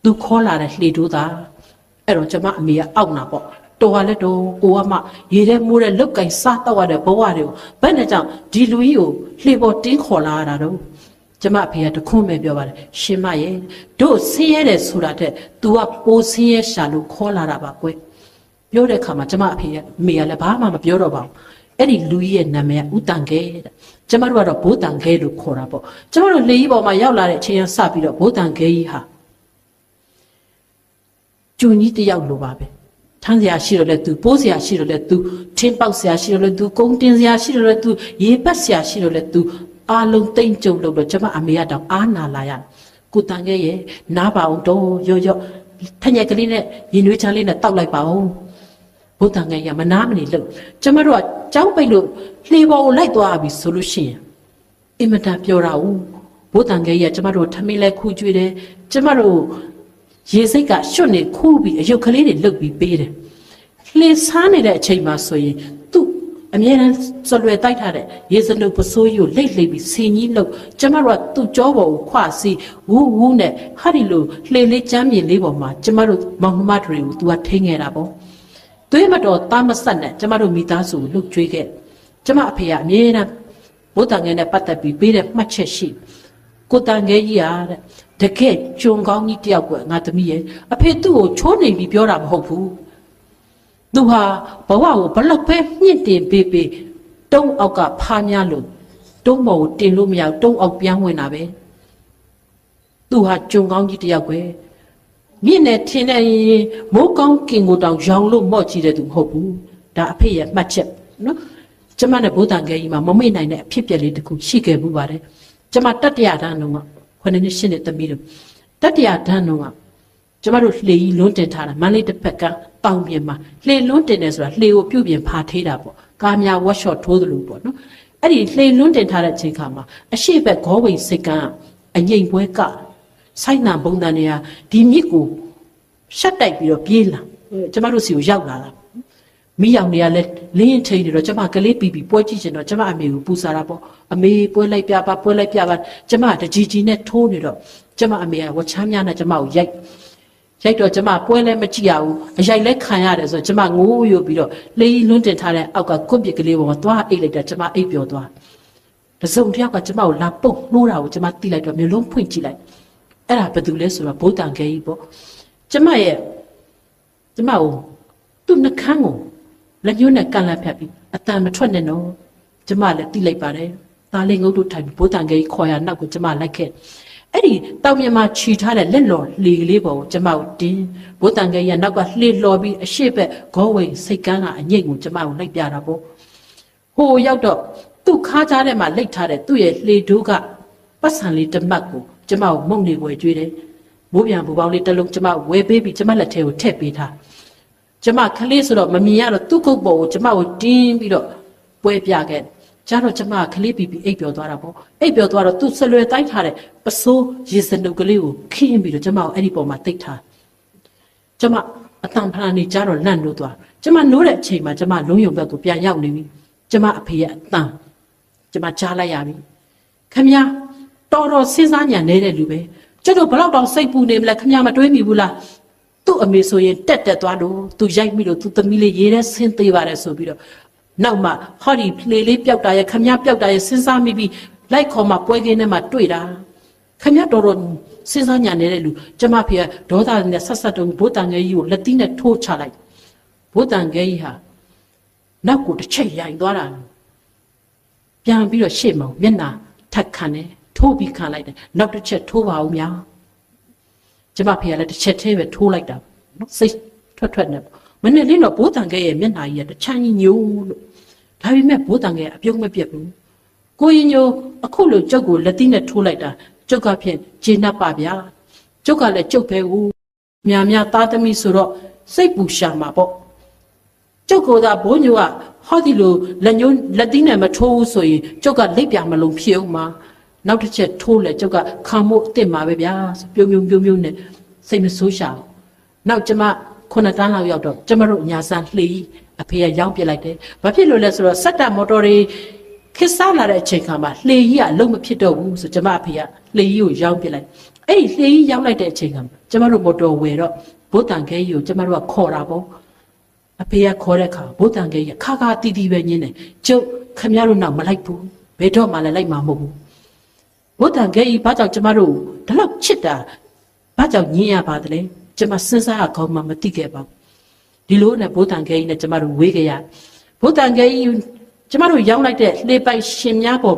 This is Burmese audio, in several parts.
သူခေါ်လာတဲ့လှေတိုးသားအဲ့တော့ကျမအမေကအောက်နာပေါ့တော်ကလည်းတော့ကိုကမှရေထဲမိုးတဲ့လုတ်ကင်စားတော့ရတဲ့ဘဝတွေကိုဘယ်နဲ့ကြောင့်ဒီလူကြီးကိုလှေပေါ်တင်းခေါ်လာရတာတော့ကျမအဖေကတခွန်းပဲပြောပါတယ်ရှင်မရဲ့တို့ဆင်းရဲတယ်ဆိုတာတဲ့ तू ကပိုးဆင်းရဲရှာလို့ခေါ်လာတာပါကွယ်ပြောတဲ့အခါမှာကျမအဖေကမေကလည်းဘာမှမပြောတော့ပါဘူးအဲ့ဒီလူကြီးရဲ့နာမည်ကဦးတန်ခဲတဲ့ကျမတို့ကတော့ဘိုးတန်ခဲလို့ခေါ်တာပေါ့ကျမတို့လေကြီးပေါ်မှာရောက်လာတဲ့အချိန်ကစပြီးတော့ဘိုးတန်ခဲကြီးဟာကျုံကြီးတယောက်လိုပါပဲထမ်းစရာရှိတော့လဲသူပိုးစရာရှိတော့လဲသူထင်းပေါက်စရာရှိတော့လဲသူကုန်းတင်စရာရှိတော့လဲသူရေပတ်စရာရှိတော့လဲသူအားလုံးတိမ်ကြုံလို့တော့ကျမအမေကတော့အားနာလာရကိုတန်ခဲရဲ့နားပါအောင်တော့ရော့ထညက်ကလေးနဲ့ရင်နွေးချမ်းလေးနဲ့တောက်လိုက်ပါအောင်ဘုဒ္ဓငယ်ရမနာမနေလို့ကျမတို့ကကြောင်းပိတ်လို့လှေပေါ်ကိုလိုက်သွားပြီဆိုလို့ရှိရင်အင်မတန်ပြောတာဦးဘုဒ္ဓငယ်ရကျမတို့ထမင်းလဲခူးကျွေးတယ်ကျမတို့ရေစိတ်ကရွှတ်နေခူးပြီးအယုတ်ကလေးတွေလှုပ်ပြီးပေးတယ်လှေစားနေတဲ့အချိန်မှာဆိုရင်သူ့အမြဲတမ်းစလွယ်တိုက်ထားတဲ့ရေစနုပ်ပစိုးကြီးကိုလိတ်လိတ်ပြီးဆင်ကြီးလှုပ်ကျမတို့ကသူ့ကြောပေါ်ကိုခွစီဝူးဝူးနဲ့ဟာဒီလိုလှေလေးကျမ်းမြေလေးပေါ်မှာကျမတို့မောင်နှမတွေကိုသူကထိန်းခဲ့တာပေါ့သွေးမတော်သားမဆက်နဲ့ကျမတို့မိသားစုကိုလှုပ်ကြွေးခဲ့ကျမအဖေကအမြဲတမ်းဘုဒ္ဓငယ်နဲ့ပတ်သက်ပြီးပေးတဲ့မှတ်ချက်ရှိကိုတန်ငယ်ကြီးရတဲ့တကယ်ကြုံကောင်းကြီးတယောက်ကငါသမီးရဲ့အဖေသူ့ကိုချိုးနေပြီးပြောတာမဟုတ်ဘူးသူဟာဘဝကိုဘလောက်ပဲမြင့်တင်ပေးပေးတုံးအောက်ကဖားများလို့တုံးပေါ်ကိုတင်လို့မရတုံးအောက်ပြန်ဝင်တာပဲသူဟာကြုံကောင်းကြီးတယောက်ပဲမြင့်နဲ့ထင်းတဲ့မိုးကောင်းကင်ကိုတောင်ရောင်လို့မော့ကြည့်တဲ့သူမဟုတ်ဘူးဒါအဖေရဲ့မှတ်ချက်နော်ကျမနဲ့ဘိုးတန်ငယ်ကြီးမှာမမေ့နိုင်တဲ့အဖြစ်ပြက်လေးတစ်ခုရှိခဲ့မှုပါတယ်ကျမတတ္တရာတန်းတော့9နှစ်10နှစ်သမီးတို့တတ္တရာတန်းတော့ကျမတို့လှေကြီးလွန်းတင်ထားတာမန္တလေးတစ်ဖက်ကတောင်ပြင်မှာလှေလွန်းတင်တယ်ဆိုတာလှေကိုပြုတ်ပြင်ဖာထေးတာပေါ့ကားများဝက်ရှော့ထိုးသလိုပေါ့နော်အဲ့ဒီလှေလွန်းတင်ထားတဲ့အချိန်ခါမှာအရှိဘက်ဂေါဝိန်စိတ်ကအငိမ်ပွဲကဆိုင်နာဘုံတန်တွေကဒီမြစ်ကိုရှက်တိုက်ပြီးတော့ပြေးလာကျမတို့စီကိုရောက်လာတာမိယောင်တွေကလည်းလင်းထိန်နေတော့ကျမကလေးပြီးပွဲကြည့်ချင်တော့ကျမအမေကိုပူစားတာပေါ့အမေပွဲလိုက်ပြပါပွဲလိုက်ပြပါကျမတကြီးကြီးနဲ့ထိုးနေတော့ကျမအမေကဝချမ်းများနဲ့ကျမကိုရိုက်တော့ကျမပွဲလည်းမကြည့်ရဘူးအရိုက်လည်းခံရတယ်ဆိုတော့ကျမငိုးယိုပြီးတော့လေးလွန်းတင်ထားတဲ့အောက်ကကွန့်ပစ်ကလေးပေါ်မှာသွားအိတ်လိုက်တာကျမအိတ်ပျော်သွားတစုံတစ်ယောက်ကကျမကိုလာပုတ်နှိုးတာကိုကျမတိလိုက်တော့မျိုးလုံးဖွင့်ကြည့်လိုက်အဲ့ဒါဘာတူလဲဆိုတော့ဘိုးတန်ခဲကြီးပေါ့ကျမကိုသူ့နှကန်းကိုလက်ညှိုးနဲ့ကန်လက်ဖြတ်ပြီးအတန်မထွက်နဲ့နော်ကျမလည်းတိလိုက်ပါတယ်သားလေးငုတ်တို့ထိုင်ပြီးဘိုးတန်ခဲကြီးခေါ်ရနောက်ကိုကျမလိုက်ခဲ့အဲ့ဒီတောင်မြန်မာခြီထားတဲ့လက်လော်လှေကလေးပေါ်ကိုကျမကိုတင်းဘိုးတန်ခဲကြီးကနောက်ကလှေလော်ပြီးအရှိဘက်ဂေါဝိန်စိတ်ကန်းကအငိတ်ကိုကျမကိုလိုက်ပြတာပေါ့ဟိုရောက်တော့သူ့ခါးကြားထဲမှာလိတ်ထားတဲ့သူ့ရဲ့လှေဒိုးကပတ်စံလေးတစ်မှတ်ကိုကျမကိုမုံနေဝယ်ကျွေးတယ်မိုးပြန်ဘူပေါင်းလေးတစ်လုံးကျမဝယ်ပေးပြီးကျမလက်ထဲကိုထည့်ပေးထားကျမခလေးဆိုတော့မမြင်ရတော့သူ့ခုတ်ပေါ်ကိုကျမကိုတင်းပြီးတော့ပွဲပြခဲ့ကျတော့ကျမခလေးပြီးအိပ်ပျော်သွားတာပေါ့အိပ်ပျော်သွားတော့သူဆလွယ်တိုင်းထားတဲ့ပစိုးရေစနုပ်ကလေးကိုခင်းပြီးတော့ကျမကိုအဲ့ဒီပေါ်မှာတိတ်ထားကျမအတန်ဖလာနေကြတော့လန့်လို့သွားကျမနိုးတဲ့အချိန်မှာကျမလုံးယုံဘက်ကိုပြန်ရောက်နေပြီကျမအဖေရဲ့အတန်ကျမကြားလိုက်ရပြီခမများတော်တော်စဉ်းစားညံနေတဲ့လူပဲကျတို့ဘလောက်တောင်စိတ်ပူနေမလဲခမများမတွေးမိဘူးလားသူ့အမေဆိုရင်တက်သွားလို့သူရိုက်မိလို့သူသမီးလေးရေးတဲ့ဆင်းသေးပါတယ်ဆိုပြီးတော့နောက်မှဟောဒီလေလေးပျောက်တာရဲ့ခမည်းပျောက်တာရဲ့စဉ်းစားမိပြီးလိုက်ခေါ်မှပွဲကင်းထဲမှာတွေ့တာခမည်းတော်တော်စဉ်းစားညာနေတဲ့လူကျမဖေကဒေါသနဲ့ဆက်ဆက်တုံးဘိုးတန်ငယ်ကြီးကိုလက်သီးနဲ့ထိုးချလိုက်ဘိုးတန်ငယ်ကြီးဟာနောက်ကိုတစ်ချက်ရိုင်သွားတာပြန်ပြီးတော့ရှေ့မောင်မျက်နှာထက်ခံတယ်ထိုးပြီးခံလိုက်တယ်နောက်တစ်ချက်ထိုးပါဦးများကျမဖေကလည်းတစ်ချက်သေးပဲထိုးလိုက်တာနော်စိတ်ထွက်နေမနေ့လေးတော့ဘိုးတန်ငယ်ရဲ့မျက်နှာကြီးကတချမ်းကြီးညို့လို့ဒါပေမဲ့ဘိုးတန်ငယ်အပြုံးမပြတ်ဘူးကိုရင်ညိုအခုလိုကျုပ်ကိုလက်သီးနဲ့ထိုးလိုက်တာကျုပ်ကဖြင့်ဂျင်းနှပ်ပါဗျာကျုပ်ကလည်းကျုပ်ပဲဦးများသားသမီးဆိုတော့စိတ်ပူရှာမှာပေါ့ကျုပ်ကဘိုးညိုကဟောဒီလိုလက်သီးနဲ့မထိုးဘူးဆိုရင်ကျုပ်ကလက်ပြမလုံးဖြစ်အောင်မှာနောက်တစ်ချက်ထိုးလဲကျုပ်ကခံမို့အစ်စ်မှာပဲဗျာပြုံနဲ့စိတ်မဆိုးရှာဘူးနောက်ကျမ9တန်းလောက်ရောက်တော့ကျမတို့ညာဆန်းလှေကြီးအဖေကရောင်းပစ်လိုက်တယ်ဘာဖြစ်လို့လဲဆိုတော့စက်တာမော်တော်တွေခစ်စားလာတဲ့အချိန်ခါမှာလှေကြီးကအလုံးမဖြစ်တော့ဘူးဆိုကျမအဖေကလှေကြီးကိုရောင်းပစ်လိုက် အဲ့ဒီလှေကြီးရောက်လိုက်တဲ့အချိန်ကကျမတို့မော်တော်ဝယ်တော့ဘိုးတန်ခဲကြီးကိုကျမတို့ကခေါ်တာပေါ့အဖေကခေါ်တဲ့အခါဘိုးတန်ခဲကြီးခါခါတီးတီးပဲညင်းတယ်ကျုပ်ခမရတို့နောက်မလိုက်ဘူးဘယ်တော့မှလည်းလိုက်မှာမဟုတ်ဘူးဘိုးတန်ခဲကြီးဘာကြောင့်ကျမတို့ဒီလောက်ချစ်တာဘာကြောင့်ညင်းရပါသလဲကျမစဉ်းစားရကောင်းမှမသိခဲ့ပါဘူးဒီလိုနဲ့ဘိုးတန်ခဲကြီးနဲ့ကျမတို့ဝေးကြရဘိုးတန်ခဲကြီးကျမတို့ရောက်လိုက်တဲ့လှေပိုက်ရှင်များပေါ်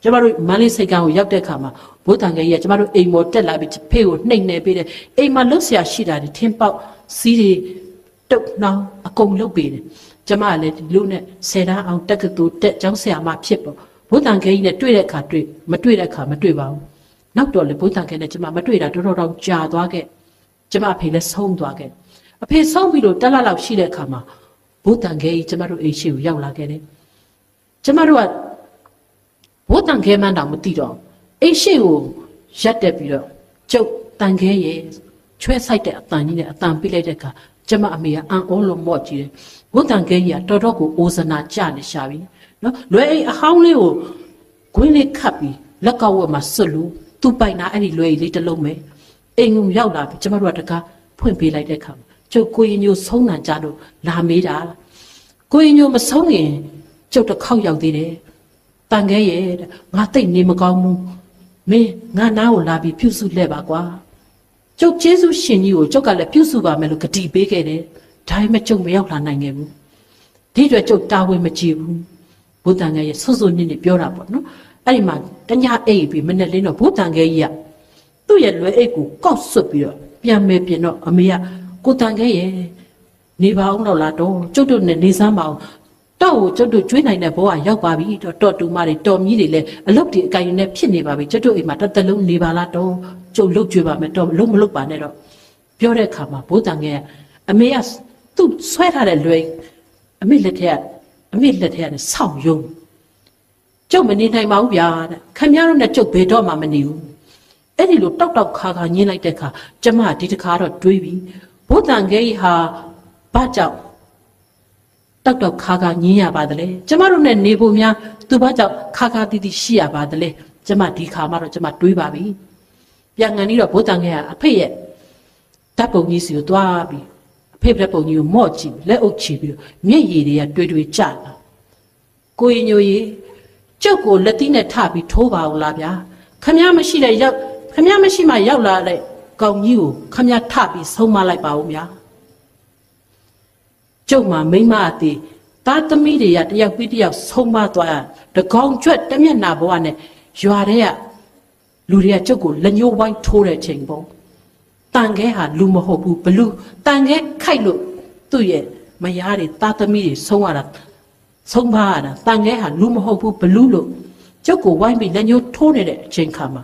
ကျမတို့မန္တလေးစိတ်ကံကိုရောက်တဲ့အခါမှာဘိုးတန်ခဲကြီးကကျမတို့အိမ်ပေါ်တက်လာပြီးဖေးကိုနှိမ့်နေပေးတယ်အိမ်မှာလှုပ်ရှားရှိတာထင်းပေါက်စီးတွေတုတ်နှောင်းအကုန်လှုပ်ပေးတယ်ကျမကလည်းဒီလိုနဲ့10တန်းအောင်တက်ကတူတက်ကျောင်းဆရာမဖြစ်ပေါ့ဘိုးတန်ခဲကြီးနဲ့တွေ့တဲ့အခါတွေ့မတွေ့တဲ့အခါမတွေ့ပါဘူးနောက်တော့လေဘိုးတန်ခဲနဲ့ကျမမတွေ့တာတော်တော်ကြာသွားခဲ့ကျမအဖေလည်းဆုံးသွားခဲ့အဖေဆုံးပြီးတော့တက်လာလောက်ရှိတဲ့အခါမှာဘိုးတန်ခဲကြီးကျမတို့အိမ်ရှိကိုရောက်လာခဲ့တယ်ကျမတို့ကဘိုးတန်ခဲမှန်းတောင်မသိတော့အိမ်ရှိကိုရက်တက်ပြီးတော့ကျုပ်တန်ခဲရဲ့ချွဲဆိုင်တဲ့အတန်ကြီးနဲ့အတန်ပေးလိုက်တဲ့အခါကျမအမေကအံ့ဩလို့မော့ကြည့်တယ်ဘုတန်ခဲကြီးကတော်တော်ကိုအိုးစနာကြနေရှာပြီနော်လွယ်အိမ်အဟောင်းလေးကိုခွင်းလေးခတ်ပြီးလက်ကောက်ဝက်မှာဆွတ်လို့သူ့ပိုင်နာအဲ့ဒီလွယ်လေးတစ်လုံးပဲအိမ်ကိုရောက်လာပြီကျမတို့ကတကားဖွင့်ပေးလိုက်တဲ့အခါကျုပ်ကိုရင်ညိုဆုံးနံကြလို့လာမေးတာကိုရင်ညိုမဆုံးရင်ကျုပ်တစ်ခေါက်ရောက်သေးတယ်တန်ခဲရဲ့ငါတိတ်နေမကောင်းဘူးမင်းငါနားကိုလာပြီးပြုစုလှဲ့ပါကွာကျုပ်ကျေးဇူးရှင်ကြီးကိုကျုပ်ကလည်းပြုစုပါမယ်လို့ဂတိပေးခဲ့တယ်ဒါပေမဲ့ကျုပ်မရောက်လာနိုင်ခဲ့ဘူးဒီအတွက်ကျုပ်တာဝန်မကြည့်ဘူးဘုတန်ခဲရဲ့ဆွဆွနစ်နစ်ပြောတာပေါ့နော်အဲ့ဒီမှာတညအိပ်ပြီးမနေ့လင်းတော့ဘုတန်ခဲကြီးကသူ့ရဲ့လွယ်အိတ်ကိုကောက်ဆွတ်ပြီးတော့ပြန်မဲပြင်တော့အမေကကိုတန်ခဲရဲ့နေပါအောင်တော့လားတော့ကျုပ်တို့နဲ့နေစမ်းပါအောင်တော့ကိုကျုပ်တို့ကျွေးနိုင်တဲ့ဘဝရောက်ပါပြီတော့တော်တူမတွေတော်မြီးတွေလည်းအလုတ်တွေအကင်နဲ့ဖြစ်နေပါပြီကျုပ်တို့အိမ်မှာတစ်သက်လုံးနေပါလားတော့ကျုပ်လုတ်ကျွေးပါမယ်တော့လုံးမလုတ်ပါနဲ့တော့ပြောတဲ့အခါမှာဘိုးတန်ခဲကအမေကသူ့ဆွဲထားတဲ့လွယ်အမေလက်ထက်နဲ့ဆောင်းယုံကျုပ်မနေနိုင်ပါဘူးဗျာတဲ့ခင်ဗျားတို့နဲ့ကျုပ်ဘယ်တော့မှမနေဘူးအဲ့ဒီလိုတောက်တောက်ခါခါညင်းလိုက်တဲ့အခါကျမဒီတခါတော့တွေးပြီဘုတန်ခဲကြီးဟာဘာကြောင့်တောက်တောက်ခါခါညင်းရပါသလဲကျမတို့နဲ့နေဖို့များသူဘာကြောင့်ခါခါတီးတီးရှိရပါသလဲကျမဒီခါမှတော့ကျမတွေးပါပြီပြန်ကန်ပြီးတော့ဘုတန်ခဲကအဖေရဲ့ဓာတ်ပုံကြီးစီကိုတွားပြီးအဖေဓာတ်ပုံကြီးကိုမော့ကြည့်လက်အုပ်ချပြီးတော့မျက်ရည်တွေကတွေးကြလာကိုရင်ညိုကြီးကျုပ်ကိုလက်သီးနဲ့ထပြီးထိုးပါဦးလားဗျာခမည်းမရှိတဲ့ရောက်ခမည်းမရှိမှရောက်လာတဲ့ကောင်ကြီးကိုခမည်းထပြီးဆုံးမလိုက်ပါဦးဗျာကျုပ်မှာမိမအသေးသားသမီးတွေကတယောက်ပြီးတယောက်ဆုံးမသွားတကောင်ကျွတ်တမျက်နာဘဝနဲ့ရွာတဲ့ကလူတွေကကျုပ်ကိုလက်ညှိုးဝိုင်းထိုးတဲ့ချိန်ပေါ့တန်ခဲဟာလူမဟုတ်ဘူးဘလူတန်ခဲခိုက်လို့သူ့ရဲ့မယားတွေသားသမီးတွေဆုံးရတာဆုံးပါရတာတန်ခဲဟာလူမဟုတ်ဘူးဘလူလို့ကျုပ်ကိုဝိုင်းပြီးလက်ညှိုးထိုးနေတဲ့အချိန်ခါမှာ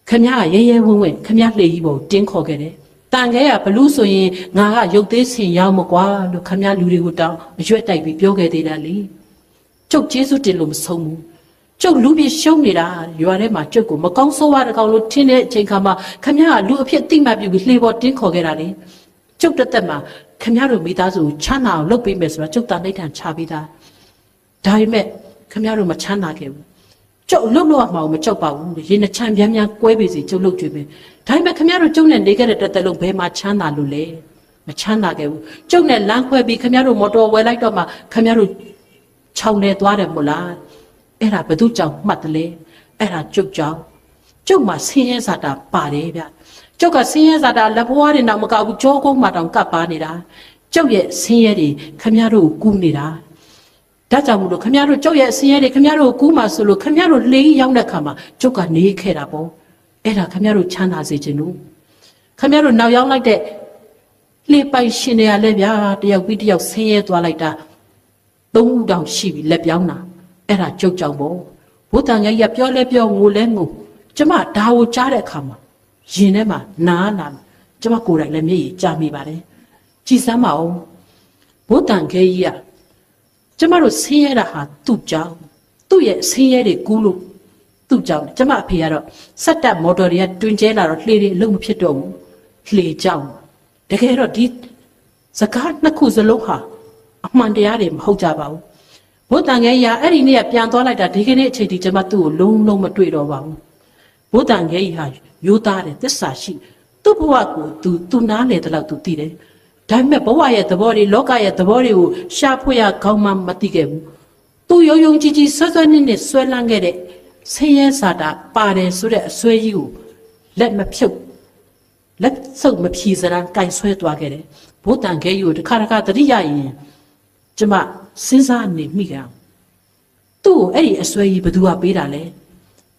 ခမည်းကရဲရဲဝံ့ဝံ့ခမည်းလှေကြီးပေါ်တင်းခေါ်ခဲ့တယ်တန်ခဲကဘလူဆိုရင်ငါကရုပ်သေးစင်ရောက်မကွာလို့ခမည်းလူတွေကိုတောင်းအရွက်တိုက်ပြီးပြောခဲ့သေးတယ်လေကျုပ်ကျေးဇူးတင်လို့မဆုံးဘူးကျုပ်လူပြရှုံးနေတာရွာထဲမှာကျုပ်ကိုမကောင်းဆိုးဝါးတကောင်လို့ထင်းတဲ့အချိန်ခါမှာခမည်းကလူအဖြစ်တိမှတ်ပြီးလှေပေါ်တင်းခေါ်ခဲ့တာလေကျုပ်တက်မှာခမည်းတို့မိသားစုချမ်းသာအောင်လုပ်ပေးမယ်ဆိုတော့ကျုပ်တာနှိမ့်ထန်ချပေးတာဒါပေမဲ့ခမည်းတို့မချမ်းသာခဲ့ဘူးကျုပ်လှုပ်လို့မှမကြောက်ပါဘူးရေနှချမ်းပြန်းပြန်းကွဲပြီစီကျုပ်လှုပ်ကြွေးမယ်ဒါပေမဲ့ခမည်းတို့ကျုပ်နဲ့နေခဲ့တဲ့တက်တက်လုံးဘယ်မှာချမ်းသာလို့လဲမချမ်းသာခဲ့ဘူးကျုပ်နဲ့လမ်းခွဲပြီးခမည်းတို့မော်တော်ဝယ်လိုက်တော့မှခမည်းတို့ခြောင်နေသွားတယ်မို့လားအဲ့ဒါဘသူကြောင့်မှတ်တယ်လေအဲ့ဒါကျုပ်ကြောင့်ကျုပ်မှာဆင်းရဲစာတာပါတယ်ဗျကျုပ်ကဆင်းရဲစာတာလက်ဘွားတွေတော့မကောက်ဘူးကြောကုန်းမှတောင်ကပ်ပါနေတာကျုပ်ရဲ့ဆင်းရဲတွေခမည်းတို့ကိုကူးနေတာဒါကြောင့်မလို့ခမည်းတို့ကျုပ်ရဲ့ဆင်းရဲတွေခမည်းတို့ကိုကူးမှဆိုလို့ခမည်းတို့လေးရောက်တဲ့ခါမှာကျုပ်ကနေခဲ့တာပေါ့အဲ့ဒါခမည်းတို့ချမ်းသာစေခြင်းလို့ခမည်းတို့နောက်ရောက်လိုက်တဲ့လှေပိုင်ရှင်တွေကလည်းဗျာတယောက်ပြီးတယောက်ဆင်းရဲသွားလိုက်တာ3ဦးတောင်ရှိပြီလက်ပြောင်းတာအဲ့ဒါကျုပ်ကြောင့်ပေါ့ဘုတန်ကြီးကပြောလဲပြောငိုလဲငိုကျမဒါကိုကြားတဲ့အခါမှာရင်ထဲမှာနားလာကျမကိုယ်တိုင်လည်းမျက်ရည်ကျမိပါတယ်ကြည်စမ်းပါဦးဘုတန်ကြီးကကျမတို့ဆင်းရဲတာဟာသူ့ကြောင့်သူ့ရဲ့ဆင်းရဲတွေကူးလို့သူ့ကြောင့်ကျမအဖေကတော့စက်တက်မော်တော်တွေကတွင်ကျဲလာတော့လှေတွေအလုံးမဖြစ်တော့ဘူးလှေကြောင့်တကယ်တော့ဒီစကားနှစ်ခုစလုံးဟာအမှန်တရားတွေမဟုတ်ကြပါဘူးဘုတန်ငယ်ရအဲ့ဒီနေ့ကပြန်သွားလိုက်တာဒီကနေ့အချိန်ထိကျမသူ့ကိုလုံးလုံးမတွေ့တော့ပါဘူး ဘုဒ္ဓံရဲ့ဟာယူသားတဲ့သစ္စာရှိသူ့ဘဝကိုသူနားလေတဲ့လောက်သူသိတယ်ဒါပေမဲ့ဘဝရဲ့သဘောတွေလောကရဲ့သဘောတွေကိုရှာဖွေရကောင်းမှမသိခဲ့ဘူးသူယုံယုံကြည်ကြည်ဆွဲဆွဲနဲ့ဆွဲလန်းခဲ့တဲ့ဆင်းရဲစာတာပါတယ်ဆိုတဲ့အဆွဲကြီးကိုလက်မဖြုတ်လက်ဆုပ်မဖြီစရန်ကင်ဆွဲသွားခဲ့တယ်ဘုဒ္ဓံရဲ့ကိုတစ်ခါတတိယရင်ကျမစဉ်းစားနေမိကြသူ့ကိုအဲ့ဒီအဆွဲကြီးဘယ်သူကပေးတာလဲ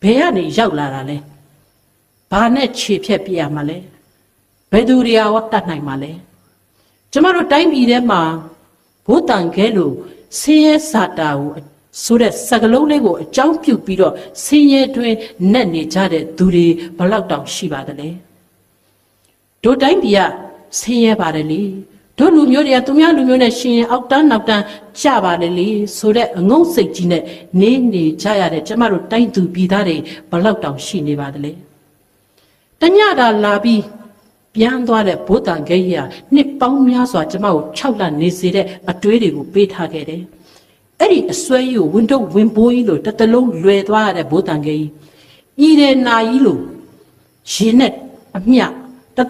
ဘယ်ကနေရောက်လာတာလဲဘာနဲ့ခြေဖြက်ပြရမှာလဲဘယ်သူတွေရောတတ်နိုင်မှာလဲကျမတို့တိုင်းပြည်ထဲမှာဘုဒ္ဓံကဲလို့ဆင်းရဲစာတာကိုဆိုတဲ့စကလုံးလေးကိုအကြောင်းပြုပြီးတော့ဆင်းရဲတွင်နဲ့နေကြတဲ့သူတွေဘလောက်တောင်ရှိပါသလဲတို့တိုင်းပြည်ကဆင်းရဲပါတယ်လေတို့လူမျိုးတွေကသူများလူမျိုးနဲ့ရှင်ရင်အောက်တန်းနောက်တန်းကြပါလေလေဆိုတဲ့အငုံစိတ်ကြီးနဲ့နေကြရတဲ့ကျမတို့တိုင်းသူပြည်သားတွေဘလောက်တောင်ရှိနေပါသလဲတညတာလာပြီးပြန်သွားတဲ့ဘုဒ္ဓံဂိယနှစ်ပေါင်းများစွာကျမကို6လနေစေတဲ့အတွေးတွေကိုပေးထားခဲ့တယ်အဲ့ဒီအစွဲကြီးကိုဝင်တော့ဝင်ပိုးကြီးလို့တလုံးလွယ်သွားရတဲ့ဘုဒ္ဓံဂိဤတဲ့နာကြီးလို့ရှင်နဲ့အမျှ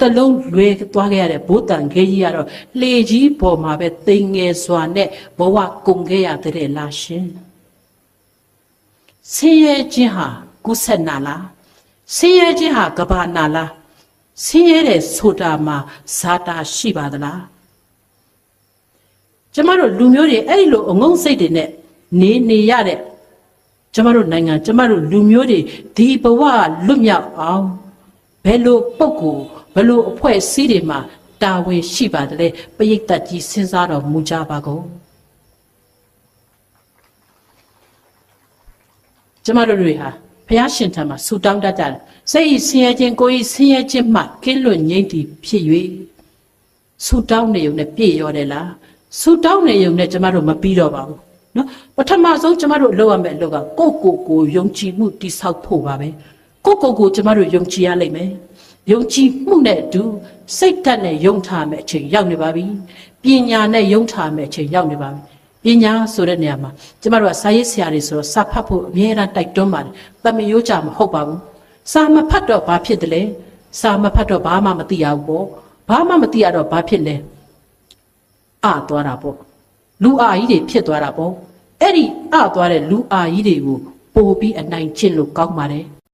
တလုံးလွယ်သွားခဲ့ရတဲ့ဘုဒ္ဓံဂိကြီးကတော့လှေကြီးပေါ်မှာပဲတိမ်ငယ်စွာနဲ့ဘဝကုန်ခဲ့ရတဲ့လားရှင်ဆင်းရဲခြင်းဟာကုသနာလားဆင်းရဲခြင်းဟာကဘာနာလားဆင်းရဲတဲ့ဆိုတာမှာဇာတာရှိပါသလားကျမတို့လူမျိုးတွေအဲ့ဒီလိုအငုံစိတ်တွေနဲ့နေရတဲ့ကျမတို့နိုင်ငံကျမတို့လူမျိုးတွေဒီဘဝလွတ်မြောက်အောင်ဘယ်လိုပုဂ္ဂိုလ်ဘယ်လိုအဖွဲ့အစည်းတွေမှာတာဝန်ရှိပါသလဲပရိသတ်ကြီးစဉ်းစားတော်မူကြပါကုန်ကျမတို့တွေဟာဘုရားရှင်ထံမှာဆုတောင်းတတ်ကြတယ်စိတ်ဆင်းရဲခြင်းကိုယ်ဆင်းရဲခြင်းမှကင်းလွတ်ငြိမ်းတည်ဖြစ်၍ဆုတောင်းနေုံနဲ့ပြည့်ရောတယ်လားဆုတောင်းနေုံနဲ့ကျမတို့မပြီးတော့ပါဘူးနော်ပထမဆုံးကျမတို့လုပ်ရမယ့်အလုပ်ကကိုယုံကြည်မှုတိဆောက်ဖို့ပါပဲကိုကျမတို့ယုံကြည်ရလိမ့်မယ်ယုံကြည်မှုနဲ့အတူစိတ်ဓာတ်နဲ့ယုံထားမယ့်အချိန်ရောက်နေပါပြီပညာနဲ့ယုံထားမယ့်အချိန်ရောက်နေပါပြီပညာဆိုတဲ့နေရာမှာကျမတို့ကစာရေးဆရာတွေဆိုတော့စာဖတ်ဖို့အများအားတိုက်တွန်းပါတယ်တမယိုးကြမဟုတ်ပါဘူးစာမဖတ်တော့ဘာဖြစ်တယ်လဲစာမဖတ်တော့ဘာမှမသိရဘူးပေါ့ဘာမှမသိရတော့ဘာဖြစ်လဲသွားတာပေါ့လူအာကြီးတွေဖြစ်သွားတာပေါ့အဲ့ဒီသွားတဲ့လူအာကြီးတွေကိုပို့ပြီးအနိုင်ကျင့်လို့ကောင်းပါတယ်